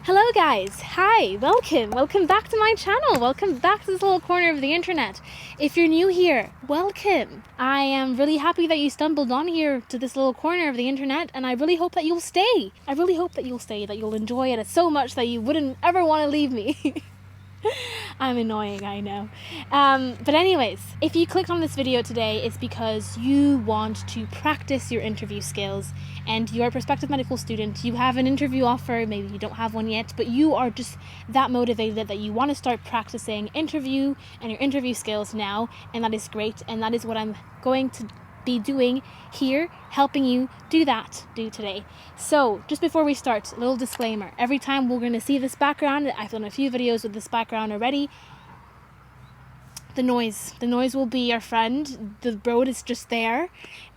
Hello guys, hi, welcome back to my channel, welcome back to this little corner of the internet. If you're new here, welcome. I am really happy that you stumbled on here to this little corner of the internet, and I really hope that you'll stay. That you'll enjoy it so much that you wouldn't ever want to leave me. I'm annoying, I know. But anyways, if you click on this video today, it's because you want to practice your interview skills and you're a prospective medical student. You have an interview offer, maybe you don't have one yet, but you are just that motivated that you want to start practicing interview and your interview skills now, and that is great, and that is what I'm going to be doing here, helping you do today. So just before we start, a little disclaimer. Every time we're going to see this background, I've done a few videos with this background already, the noise will be our friend. The road is just there,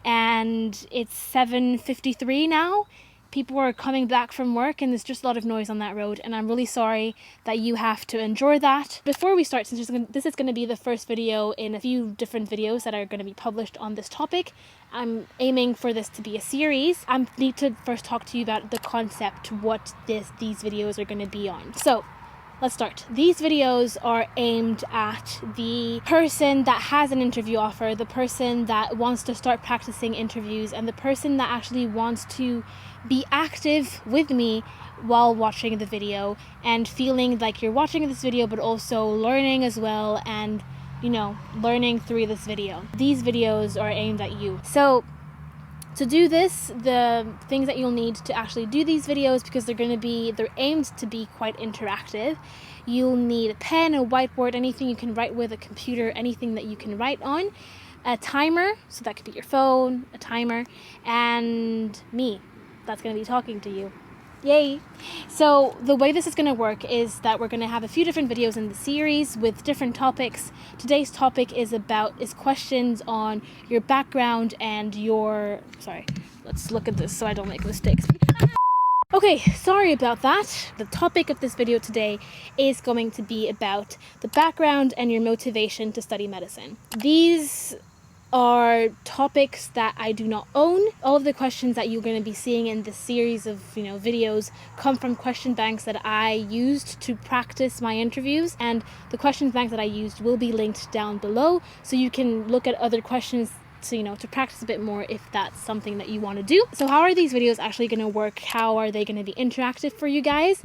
and it's 7:53 now. People are coming back from work and there's just a lot of noise on that road, and I'm really sorry that you have to endure that. Before we start, since this is going to be the first video in a few different videos that are going to be published on this topic, I'm aiming for this to be a series. I need to first talk to you about the concept, what these videos are going to be on. So let's start. These videos are aimed at the person that has an interview offer, the person that wants to start practicing interviews, and the person that actually wants to be active with me while watching the video and feeling like you're watching this video but also learning as well, and learning through this video. These videos are aimed at you. So to do this, the things that you'll need to actually do these videos, because they're aimed to be quite interactive, you'll need a pen, a whiteboard, anything you can write with, a computer, anything that you can write on, a timer, so that could be your phone, a timer, and me, that's going to be talking to you. Yay! So the way this is going to work is that we're going to have a few different videos in the series with different topics. Today's topic is questions on your background and let's look at this so I don't make mistakes. Okay, sorry about that. The topic of this video today is going to be about the background and your motivation to study medicine. These are topics that I do not own. All of the questions that you're going to be seeing in this series of videos come from question banks that I used to practice my interviews, and the question banks that I used will be linked down below, so you can look at other questions to practice a bit more if that's something that you want to do. So how are these videos actually going to work? How are they going to be interactive for you guys?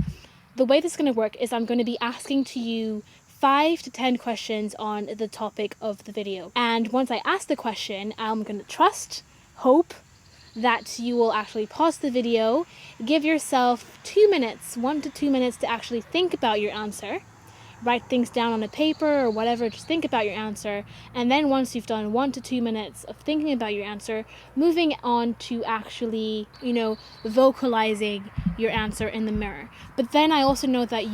The way this is going to work is I'm going to be asking to you 5 to 10 questions on the topic of the video. And once I ask the question, I'm going to hope that you will actually pause the video, give yourself 1 to 2 minutes to actually think about your answer, write things down on a paper or whatever, just think about your answer. And then once you've done 1 to 2 minutes of thinking about your answer, moving on to actually, vocalizing your answer in the mirror. But then I also know that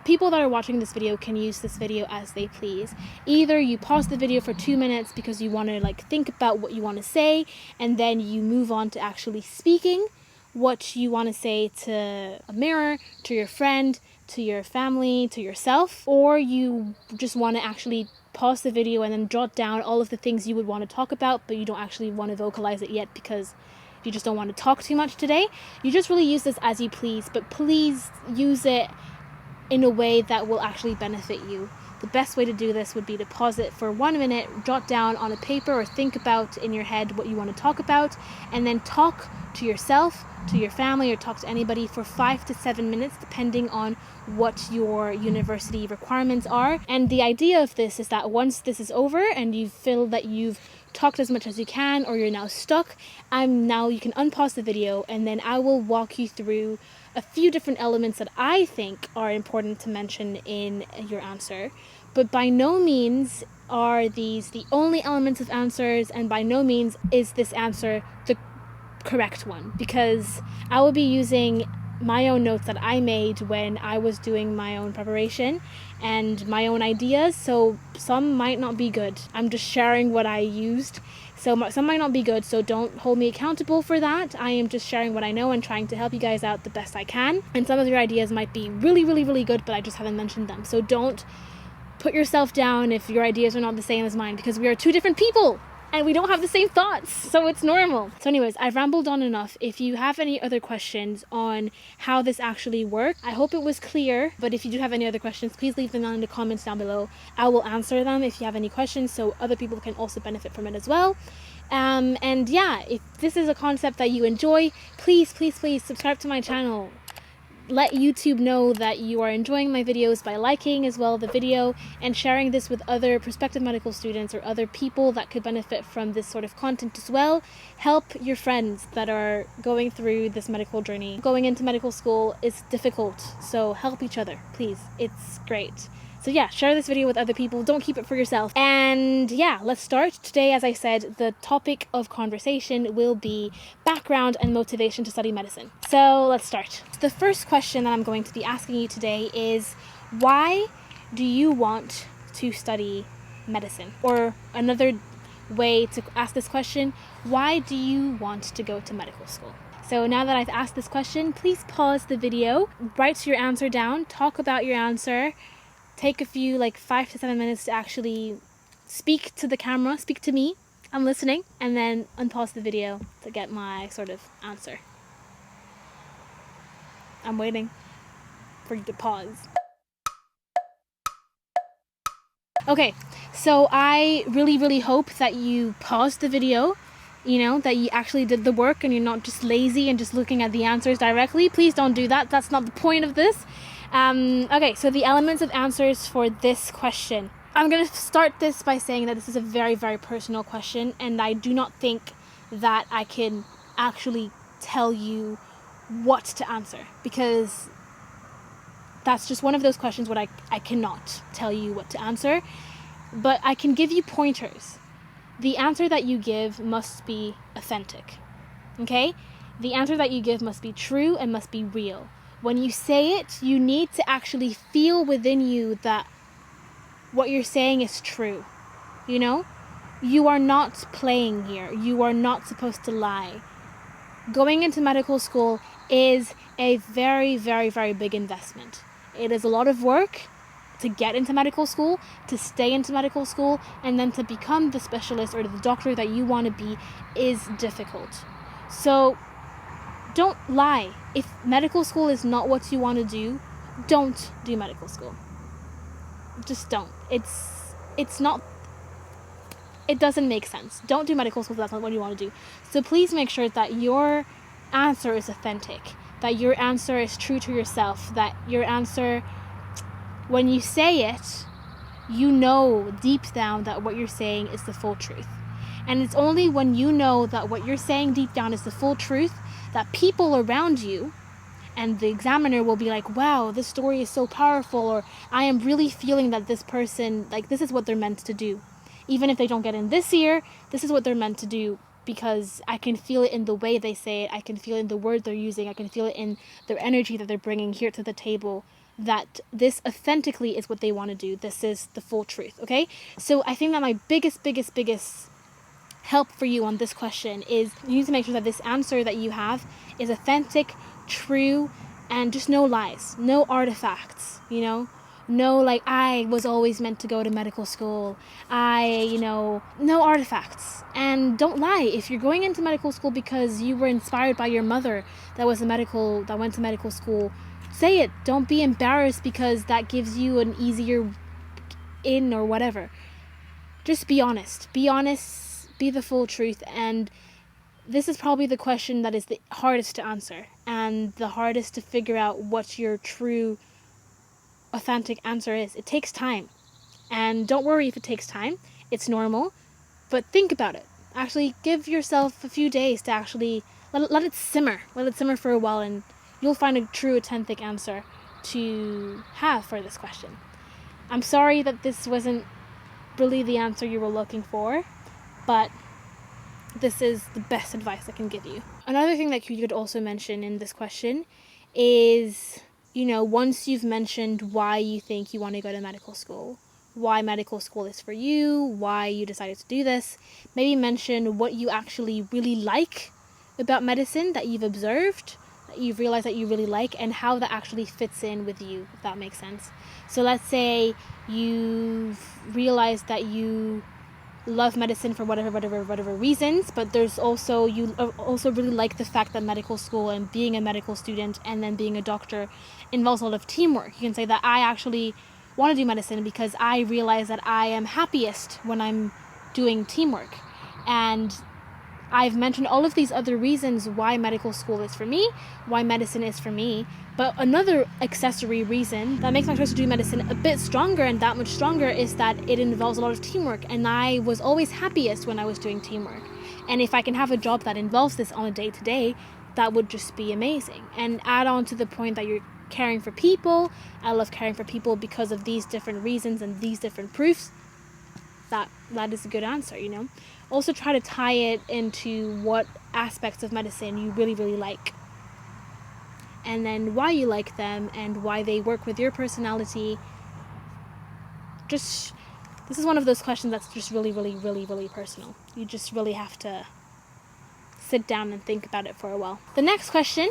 people that are watching this video can use this video as they please. Either you pause the video for 2 minutes because you want to think about what you want to say, and then you move on to actually speaking what you want to say to a mirror, to your friend, to your family, to yourself, or you just want to actually pause the video and then jot down all of the things you would want to talk about, but you don't actually want to vocalize it yet because you just don't want to talk too much today. You just really use this as you please, but please use it in a way that will actually benefit you. The best way to do this would be to pause it for 1 minute, jot down on a paper or think about in your head what you want to talk about, and then talk to yourself, to your family, or talk to anybody for 5 to 7 minutes, depending on what your university requirements are. And the idea of this is that once this is over and you feel that you've talked as much as you can, or you're now stuck, you can unpause the video, and then I will walk you through a few different elements that I think are important to mention in your answer. But by no means are these the only elements of answers, and by no means is this answer the correct one, because I will be using my own notes that I made when I was doing my own preparation and my own ideas, so some might not be good. I'm just sharing what I used, so some might not be good, so don't hold me accountable for that. I am just sharing what I know and trying to help you guys out the best I can, and some of your ideas might be really, really, really good, but I just haven't mentioned them. So don't put yourself down if your ideas are not the same as mine, because we are two different people. and we don't have the same thoughts, so it's normal. So anyways, I've rambled on enough. If you have any other questions on how this actually works, I hope it was clear, but if you do have any other questions, please leave them down in the comments down below. I will answer them if you have any questions, so other people can also benefit from it as well. And yeah, if this is a concept that you enjoy, please subscribe to my channel. Let YouTube know that you are enjoying my videos by liking as well the video and sharing this with other prospective medical students or other people that could benefit from this sort of content as well. Help your friends that are going through this medical journey. Going into medical school is difficult, so help each other, please. It's great. So yeah, share this video with other people. Don't keep it for yourself. And yeah, let's start. Today, as I said, the topic of conversation will be background and motivation to study medicine. So let's start. The first question that I'm going to be asking you today is, why do you want to study medicine? Or another way to ask this question, why do you want to go to medical school? So now that I've asked this question, please pause the video, write your answer down, talk about your answer, take a few 5 to 7 minutes to actually speak to the camera, speak to me, I'm listening, and then unpause the video to get my sort of answer. I'm waiting for you to pause. Okay, so I really hope that you paused the video, that you actually did the work and you're not just lazy and just looking at the answers directly. Please don't do that. That's not the point of this. Okay, so the elements of answers for this question. I'm going to start this by saying that this is a very personal question, and I do not think that I can actually tell you what to answer, because that's just one of those questions where I cannot tell you what to answer, but I can give you pointers. The answer that you give must be authentic, okay? The answer that you give must be true and must be real. When you say it, you need to actually feel within you that what you're saying is true. You are not playing here. You are not supposed to lie. Going into medical school is a very big investment. It is a lot of work to get into medical school, to stay into medical school, and then to become the specialist or the doctor that you want to be is difficult. So don't lie. If medical school is not what you want to do, don't do medical school. Just don't. It's not, it doesn't make sense. Don't do medical school if that's not what you want to do. So please make sure that your answer is authentic, that your answer is true to yourself, that your answer, when you say it, you know deep down that what you're saying is the full truth. And it's only when you know that what you're saying deep down is the full truth that people around you and the examiner will be like, wow, this story is so powerful, or I am really feeling that this person, this is what they're meant to do. Even if they don't get in this year, this is what they're meant to do, because I can feel it in the way they say it, I can feel it in the word they're using, I can feel it in their energy that they're bringing here to the table, that this authentically is what they want to do. This is the full truth, okay? So I think that my biggest help for you on this question is you need to make sure that this answer that you have is authentic, true, and just no lies, no artifacts, no I was always meant to go to medical school, no artifacts. And don't lie. If you're going into medical school because you were inspired by your mother that went to medical school, say it. Don't be embarrassed because that gives you an easier in or whatever. Just be honest, be the full truth. And this is probably the question that is the hardest to answer and the hardest to figure out what your true authentic answer is. It takes time, and don't worry if it takes time. It's normal, but think about it. Actually give yourself a few days to actually let it simmer for a while, and you'll find a true authentic answer to have for this question. I'm sorry that this wasn't really the answer you were looking for, but this is the best advice I can give you. Another thing that you could also mention in this question is, once you've mentioned why you think you want to go to medical school, why medical school is for you, why you decided to do this, maybe mention what you actually really like about medicine that you've observed, that you've realized that you really like, and how that actually fits in with you, if that makes sense. So let's say you've realized that you love medicine for whatever reasons, but there's also, you also really like the fact that medical school and being a medical student and then being a doctor involves a lot of teamwork. You can say that I actually want to do medicine because I realize that I am happiest when I'm doing teamwork. And I've mentioned all of these other reasons why medical school is for me, why medicine is for me, but another accessory reason that makes my choice to do medicine a bit stronger and that much stronger is that it involves a lot of teamwork, and I was always happiest when I was doing teamwork. And if I can have a job that involves this on a day-to-day, that would just be amazing. And add on to the point that you're caring for people. I love caring for people because of these different reasons and these different proofs. That is a good answer, you know. Also try to tie it into what aspects of medicine you really, really like. And then why you like them and why they work with your personality. This is one of those questions that's just really, really, really, really personal. You just really have to sit down and think about it for a while. The next question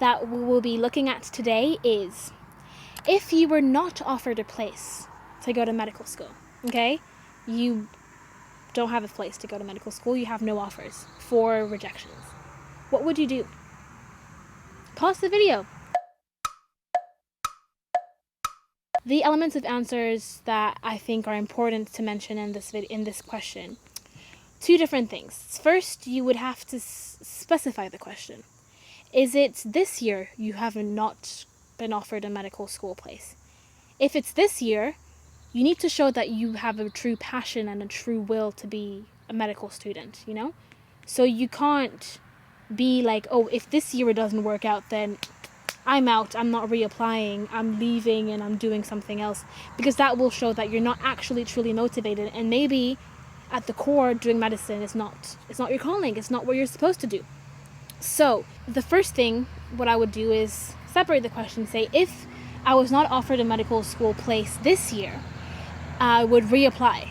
that we will be looking at today is, if you were not offered a place to go to medical school, okay? You don't have a place to go to medical school, you have no offers, 4 rejections. What would you do? Pause the video. The elements of answers that I think are important to mention in this question. 2 different things. First, you would have to specify the question. Is it this year you have not been offered a medical school place? If it's this year, you need to show that you have a true passion and a true will to be a medical student, you know? So you can't be like, oh, if this year it doesn't work out, then I'm out, I'm not reapplying, I'm leaving and I'm doing something else. Because that will show that you're not actually truly motivated, and maybe at the core doing medicine is not your calling, it's not what you're supposed to do. So the first thing, what I would do is separate the question, say, if I was not offered a medical school place this year, I would reapply.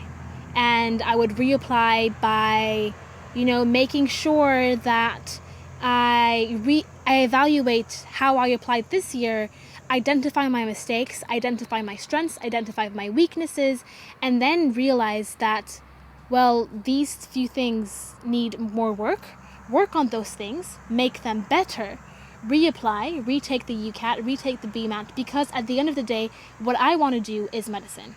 And I would reapply by, making sure that I evaluate how I applied this year, identify my mistakes, identify my strengths, identify my weaknesses, and then realize that, well, these few things need more work on those things, make them better, reapply, retake the UCAT, retake the BMAT, because at the end of the day, what I want to do is medicine.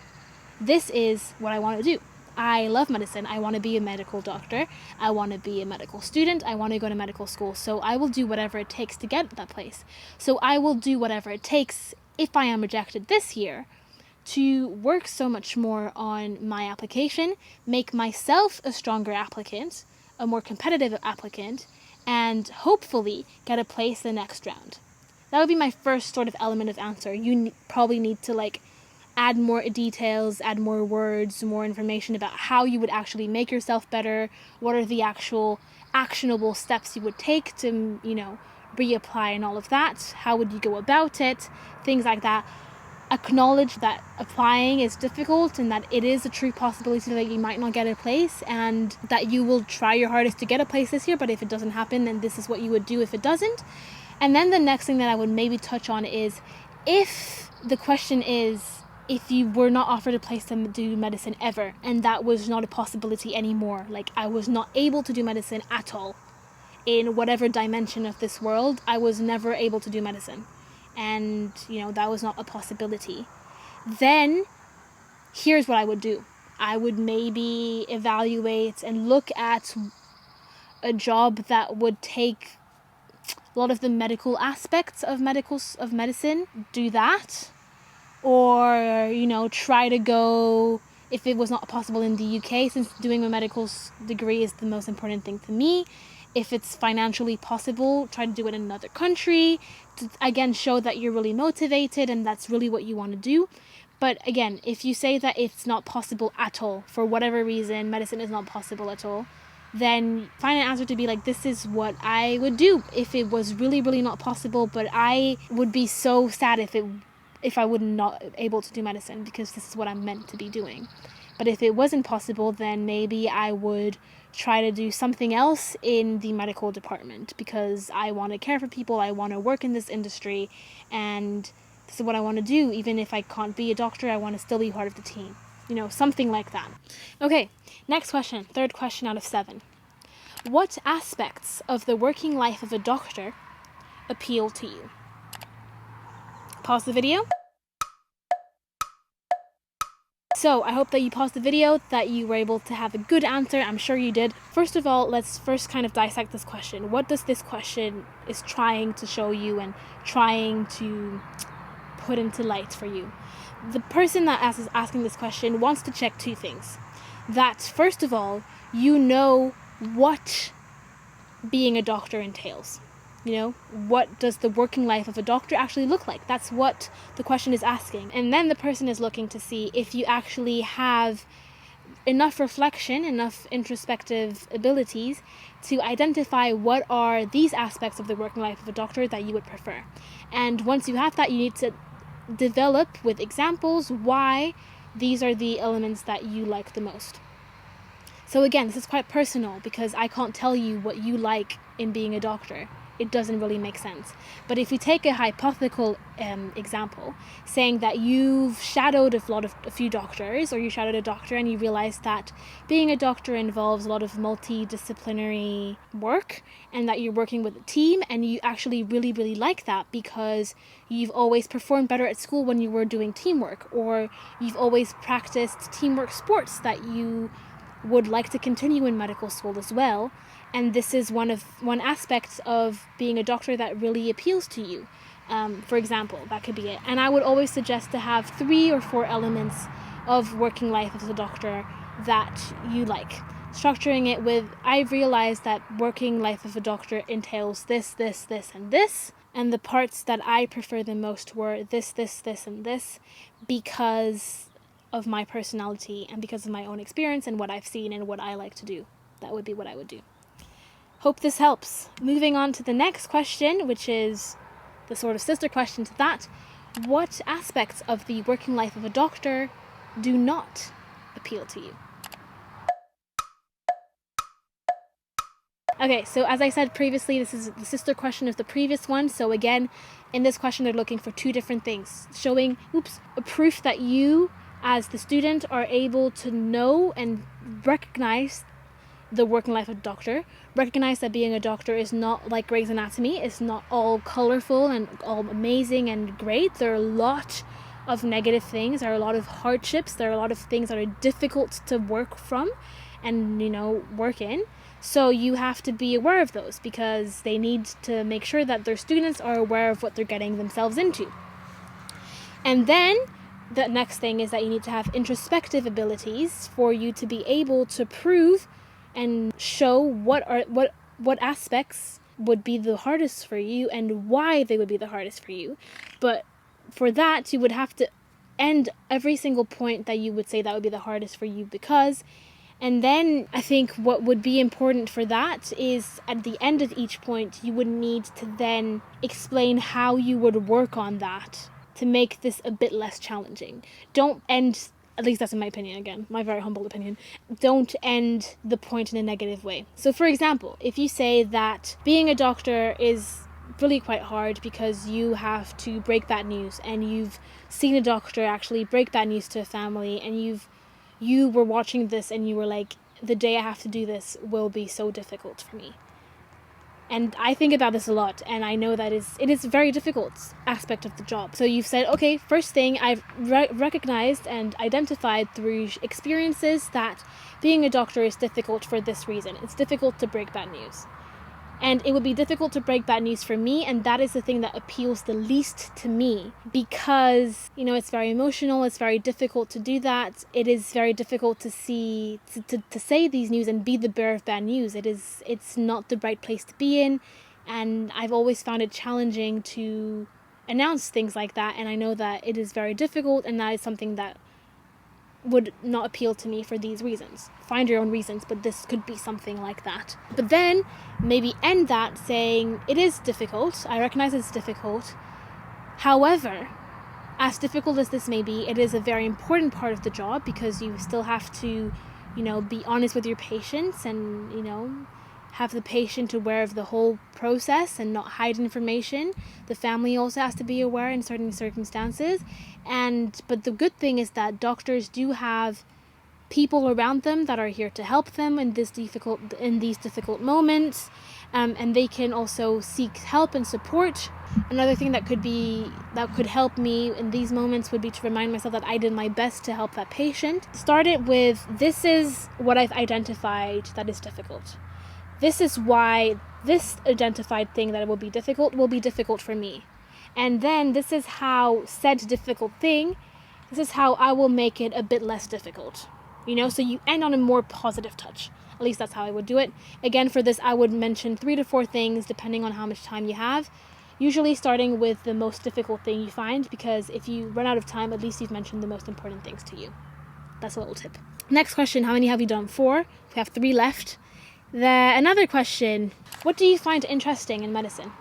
This is what I want to do. I love medicine. I want to be a medical doctor. I want to be a medical student. I want to go to medical school. So I will do whatever it takes to get that place. So I will do whatever it takes, if I am rejected this year, to work so much more on my application, make myself a stronger applicant, a more competitive applicant, and hopefully get a place the next round. That would be my first sort of element of answer. You probably need to add more details, add more words, more information about how you would actually make yourself better, what are the actual actionable steps you would take to, reapply and all of that, how would you go about it, things like that. Acknowledge that applying is difficult and that it is a true possibility that you might not get a place, and that you will try your hardest to get a place this year, but if it doesn't happen, then this is what you would do if it doesn't. And then the next thing that I would maybe touch on is, if the question is, if you were not offered a place to do medicine ever, and that was not a possibility anymore, I was not able to do medicine at all, in whatever dimension of this world, I was never able to do medicine. And, that was not a possibility. Then, here's what I would do. I would maybe evaluate and look at a job that would take a lot of the medical aspects of medicine, do that. Or, try to go, if it was not possible in the UK, since doing a medical degree is the most important thing to me. If it's financially possible, try to do it in another country to, again, show that you're really motivated and that's really what you want to do. But again, if you say that it's not possible at all, for whatever reason, medicine is not possible at all, then find an answer to be this is what I would do if it was really, really not possible, but I would be so sad if I would not able to do medicine, because this is what I'm meant to be doing. But if it wasn't possible, then maybe I would try to do something else in the medical department, because I want to care for people, I want to work in this industry, and this is what I want to do. Even if I can't be a doctor, I want to still be part of the team. something like that. Okay, next question, third question out of 7. What aspects of the working life of a doctor appeal to you? Pause the video. So I hope that you paused the video, that you were able to have a good answer. I'm sure you did. First of all, let's first kind of dissect this question. What does this question is trying to show you and trying to put into light for you? The person that is asking this question wants to check 2 things. That, first of all, you know what being a doctor entails. What does the working life of a doctor actually look like? That's what the question is asking. And then the person is looking to see if you actually have enough reflection, enough introspective abilities to identify what are these aspects of the working life of a doctor that you would prefer. And once you have that, you need to develop with examples why these are the elements that you like the most. So again, this is quite personal because I can't tell you what you like in being a doctor. It doesn't really make sense. But if you take a hypothetical example, saying that you've shadowed a few doctors, or you shadowed a doctor and you realize that being a doctor involves a lot of multidisciplinary work, and that you're working with a team, and you actually really, really like that because you've always performed better at school when you were doing teamwork, or you've always practiced teamwork sports that you would like to continue in medical school as well. And this is one aspect of being a doctor that really appeals to you. For example, that could be it. And I would always suggest to have 3 or 4 elements of working life as a doctor that you like. Structuring it with, I've realized that working life of a doctor entails this, this, this, and this. And the parts that I prefer the most were this, this, this, and this, because of my personality and because of my own experience and what I've seen and what I like to do. That would be what I would do. Hope this helps. Moving on to the next question, which is the sort of sister question to that. What aspects of the working life of a doctor do not appeal to you? Okay, so as I said previously, this is the sister question of the previous one. So again, in this question, they're looking for 2 different things. Showing, a proof that you, as the student, are able to know and recognize the working life of a doctor. Recognize that being a doctor is not like Grey's Anatomy. It's not all colorful and all amazing and great. There are a lot of negative things. There are a lot of hardships. There are a lot of things that are difficult to work from and, work in. So you have to be aware of those because they need to make sure that their students are aware of what they're getting themselves into. And then the next thing is that you need to have introspective abilities for you to be able to prove and show what aspects would be the hardest for you and why they would be the hardest for you. But for that, you would have to end every single point that you would say that would be the hardest for you because. And then I think what would be important for that is at the end of each point, you would need to then explain how you would work on that to make this a bit less challenging. Don't end, at least that's in my opinion, again, my very humble opinion, don't end the point in a negative way. So for example, if you say that being a doctor is really quite hard because you have to break bad news and you've seen a doctor actually break bad news to a family and you were watching this and you were like, the day I have to do this will be so difficult for me. And I think about this a lot, and I know that it is a very difficult aspect of the job. So you've said, okay, first thing, I've recognized and identified through experiences that being a doctor is difficult for this reason. It's difficult to break bad news. And it would be difficult to break bad news for me, and that is the thing that appeals the least to me because, it's very emotional, it's very difficult to do that. It is very difficult to see, to say these news and be the bearer of bad news. It's not the right place to be in, and I've always found it challenging to announce things like that, and I know that it is very difficult, and that is something that would not appeal to me for these reasons. Find your own reasons, but this could be something like that. But then maybe end that saying, it is difficult, I recognize it's difficult. However, as difficult as this may be, it is a very important part of the job because you still have to, be honest with your patients and, have the patient aware of the whole process and not hide information. The family also has to be aware in certain circumstances. But the good thing is that doctors do have people around them that are here to help them in these difficult moments, and they can also seek help and support. Another thing that could help me in these moments would be to remind myself that I did my best to help that patient. Start it with, this is what I've identified that is difficult. This is why this identified thing that will be difficult for me. And then this is how this is how I will make it a bit less difficult. So you end on a more positive touch. At least that's how I would do it. Again, for this, I would mention 3 to 4 things depending on how much time you have. Usually starting with the most difficult thing you find, because if you run out of time, at least you've mentioned the most important things to you. That's a little tip. Next question, how many have you done? 4. We have 3 left. Another question, what do you find interesting in medicine?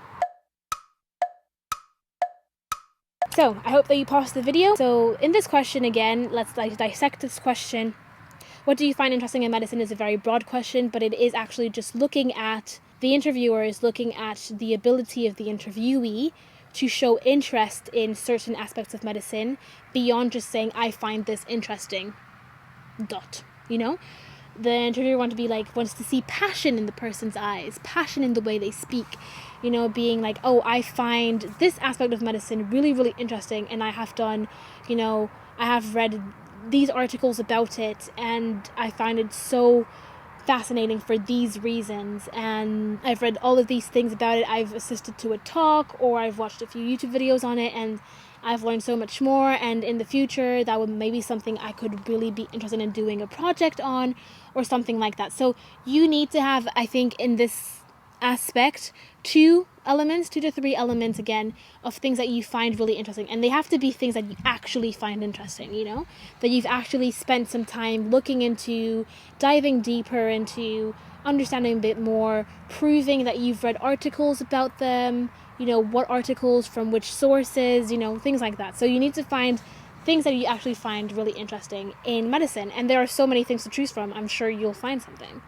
So, I hope that you paused the video. So, in this question again, let's dissect this question. What do you find interesting in medicine is a very broad question, but it is actually just looking at the interviewer, is looking at the ability of the interviewee to show interest in certain aspects of medicine beyond just saying, I find this interesting. The interviewer wants to see passion in the person's eyes, passion in the way they speak, being like, oh, I find this aspect of medicine really, really interesting, and I have done, I have read these articles about it, and I find it so fascinating for these reasons, and I've read all of these things about it. I've assisted to a talk, or I've watched a few YouTube videos on it, and I've learned so much more, and in the future that would maybe something I could really be interested in doing a project on, or something like that. So you need to have, I think, in this aspect, 2 to 3 elements again of things that you find really interesting, and they have to be things that you actually find interesting, that you've actually spent some time looking into, diving deeper into, understanding a bit more, proving that you've read articles about them, what articles from which sources, things like that. So you need to find things that you actually find really interesting in medicine, and there are so many things to choose from. I'm sure you'll find something,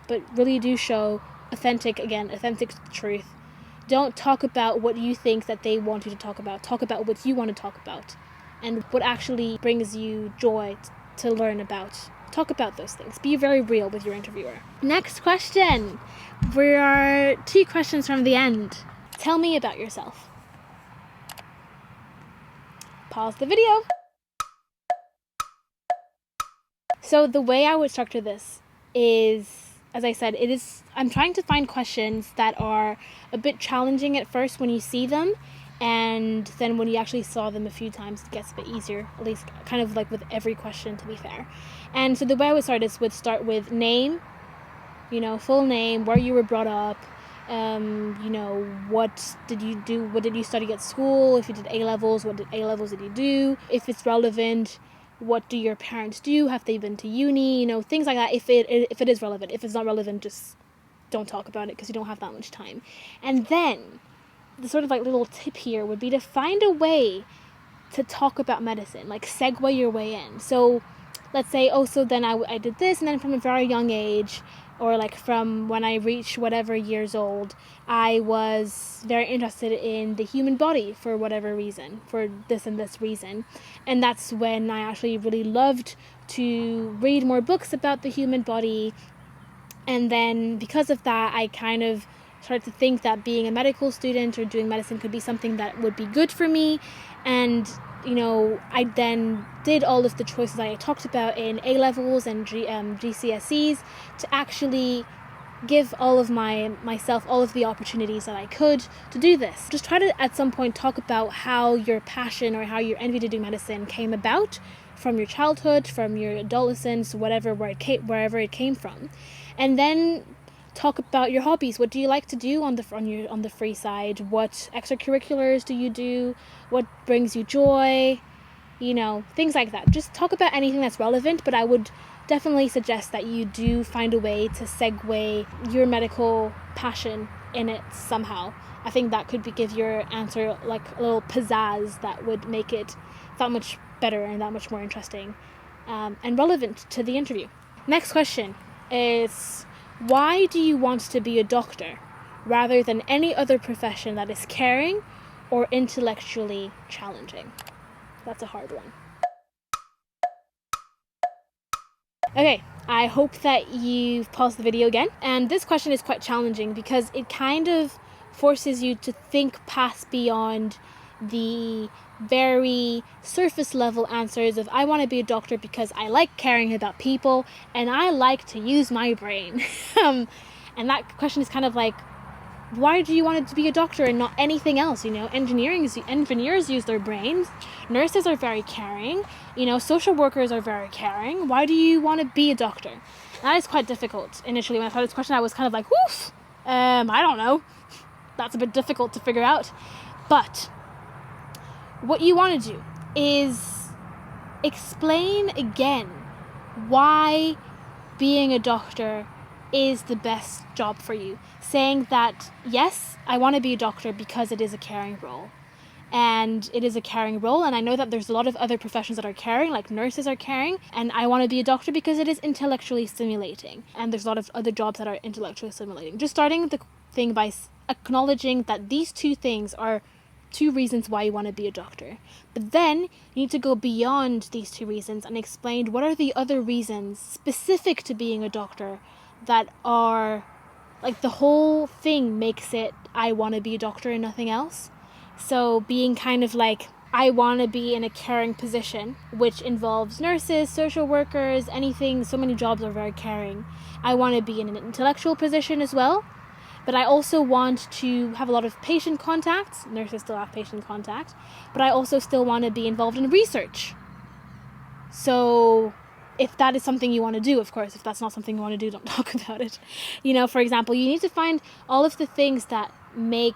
but really do show authentic truth. Don't talk about what you think that they want you to talk about. Talk about what you want to talk about and what actually brings you joy to learn about. Talk about those things. Be very real with your interviewer. Next question. We are 2 questions from the end. Tell me about yourself. Pause the video. So the way I would structure this is, as I said, I'm trying to find questions that are a bit challenging at first when you see them, and then when you actually saw them a few times, it gets a bit easier, at least kind of like with every question, to be fair. And so the way I would start is start with name, full name, where you were brought up, what did you do, what did you study at school, if you did A-levels, what A-levels did you do, if it's relevant, what do your parents do? Have they been to uni? Things like that. If it is relevant. If it's not relevant, just don't talk about it because you don't have that much time. And then the sort of little tip here would be to find a way to talk about medicine, segue your way in. So let's say, so then I did this, and then from a very young age, or from when I reached whatever years old, I was very interested in the human body for whatever reason, for this and this reason. And that's when I actually really loved to read more books about the human body. And then because of that, I kind of started to think that being a medical student or doing medicine could be something that would be good for me. And I then did all of the choices I talked about in A-levels and GCSEs to actually give myself all of the opportunities that I could to do this. Just try to at some point talk about how your passion or how your envy to do medicine came about from your childhood, from your adolescence, wherever it came from. And then talk about your hobbies. What do you like to do on the free side? What extracurriculars do you do? What brings you joy? Things like that. Just talk about anything that's relevant, but I would definitely suggest that you do find a way to segue your medical passion in it somehow. I think that could give your answer a little pizzazz that would make it that much better and that much more interesting and relevant to the interview. Next question is, Why do you want to be a doctor rather than any other profession that is caring or intellectually challenging? That's a hard one. Okay, I hope that you've paused the video again. And this question is quite challenging because it kind of forces you to think past beyond the very surface level answers of I want to be a doctor because I like caring about people and I like to use my brain. And that question is kind of like, why do you want to be a doctor and not anything else? Engineers use their brains. Nurses are very caring. Social workers are very caring. Why do you want to be a doctor? That is quite difficult. Initially, when I thought this question, I was kind of like, woof, I don't know. That's a bit difficult to figure out. But what you want to do is explain again why being a doctor is the best job for you. Saying that, yes, I want to be a doctor because it is a caring role. And it is a caring role, and I know that there's a lot of other professions that are caring, like nurses are caring, and I want to be a doctor because it is intellectually stimulating. And there's a lot of other jobs that are intellectually stimulating. Just starting the thing by acknowledging that these two things are two reasons why you want to be a doctor. But then you need to go beyond these two reasons and explain what are the other reasons specific to being a doctor that are like the whole thing makes it I want to be a doctor and nothing else. So being kind of like, I want to be in a caring position, which involves nurses, social workers, anything. So many jobs are very caring. I want to be in an intellectual position as well. But I also want to have a lot of patient contact. Nurses still have patient contact. But I also still want to be involved in research. So if that is something you want to do, of course. If that's not something you want to do, don't talk about it. For example, you need to find all of the things that made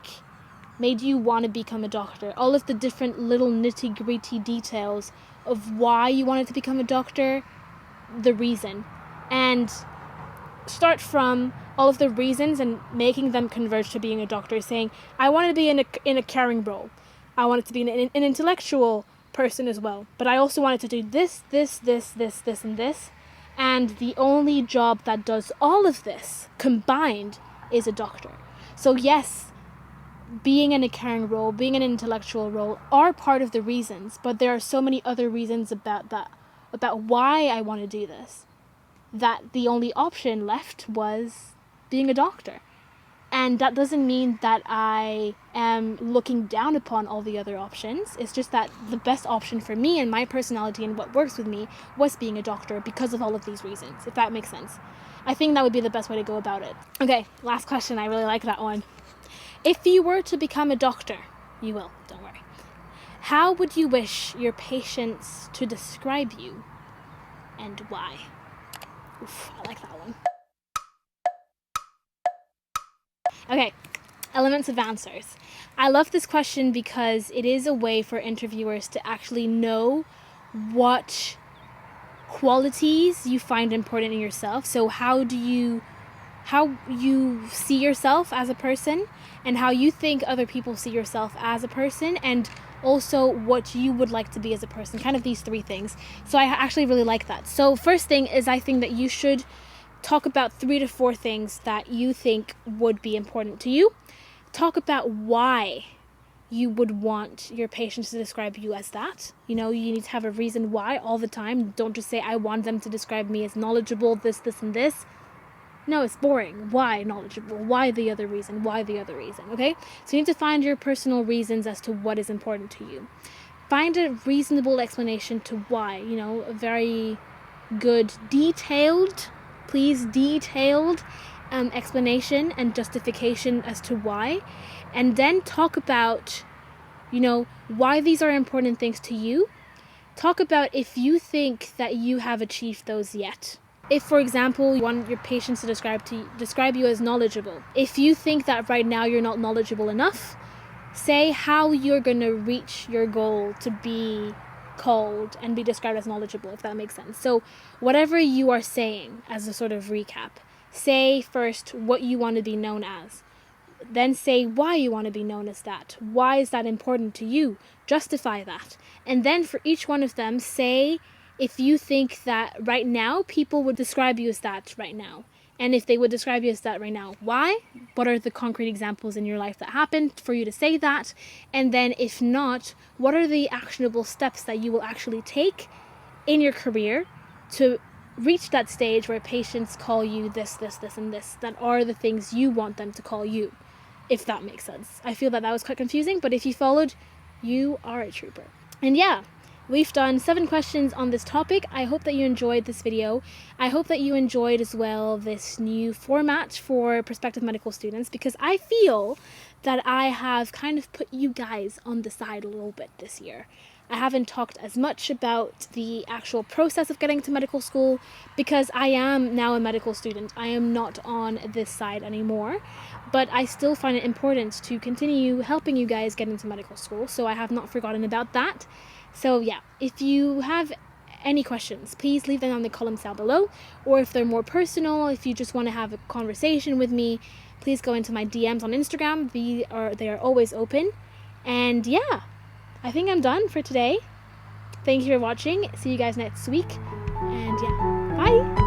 you want to become a doctor. All of the different little nitty-gritty details of why you wanted to become a doctor, the reason. And start from all of the reasons and making them converge to being a doctor, saying, I want to be in a caring role. I want it to be an intellectual person as well. But I also wanted to do this, and this. And the only job that does all of this combined is a doctor. So yes, being in a caring role, being in an intellectual role are part of the reasons, but there are so many other reasons about why I want to do this, that the only option left was being a doctor. And that doesn't mean that I am looking down upon all the other options. It's just that the best option for me and my personality and what works with me was being a doctor because of all of these reasons, if that makes sense. I think that would be the best way to go about it. Okay, last question. I really like that one. If you were to become a doctor, you will, don't worry. How would you wish your patients to describe you and why? Oof, I like that one. Okay, elements of answers. I love this question because it is a way for interviewers to actually know what qualities you find important in yourself. So how you see yourself as a person and how you think other people see yourself as a person, and also what you would like to be as a person, kind of these three things. So I actually really like that. So first thing is, I think that you should talk about 3 to 4 things that you think would be important to you. Talk about why you would want your patients to describe you as that. You need to have a reason why all the time. Don't just say, I want them to describe me as knowledgeable, this, and this. No, it's boring. Why knowledgeable? Why the other reason? Why the other reason? Okay? So you need to find your personal reasons as to what is important to you. Find a reasonable explanation to why. A very good, detailed explanation and justification as to why. And then talk about, why these are important things to you. Talk about if you think that you have achieved those yet. If, for example, you want your patients to describe you as knowledgeable, if you think that right now you're not knowledgeable enough, say how you're going to reach your goal to be called and be described as knowledgeable, if that makes sense. So whatever you are saying as a sort of recap, say first what you want to be known as. Then say why you want to be known as that. Why is that important to you? Justify that. And then for each one of them, say if you think that right now people would describe you as that right now. And if they would describe you as that right now, why? What are the concrete examples in your life that happened for you to say that? And then if not, what are the actionable steps that you will actually take in your career to reach that stage where patients call you this, and this, that are the things you want them to call you, if that makes sense. I feel that was quite confusing, but if you followed, you are a trooper. And yeah, we've done 7 questions on this topic. I hope that you enjoyed this video. I hope that you enjoyed as well this new format for prospective medical students, because I feel that I have kind of put you guys on the side a little bit this year. I haven't talked as much about the actual process of getting to medical school because I am now a medical student. I am not on this side anymore, but I still find it important to continue helping you guys get into medical school, so I have not forgotten about that. So yeah, if you have any questions, please leave them on the comments down below, or if they're more personal, if you just want to have a conversation with me, please go into my DMs on Instagram. They are always open. And yeah, I think I'm done for today. Thank you for watching. See you guys next week. And yeah, bye!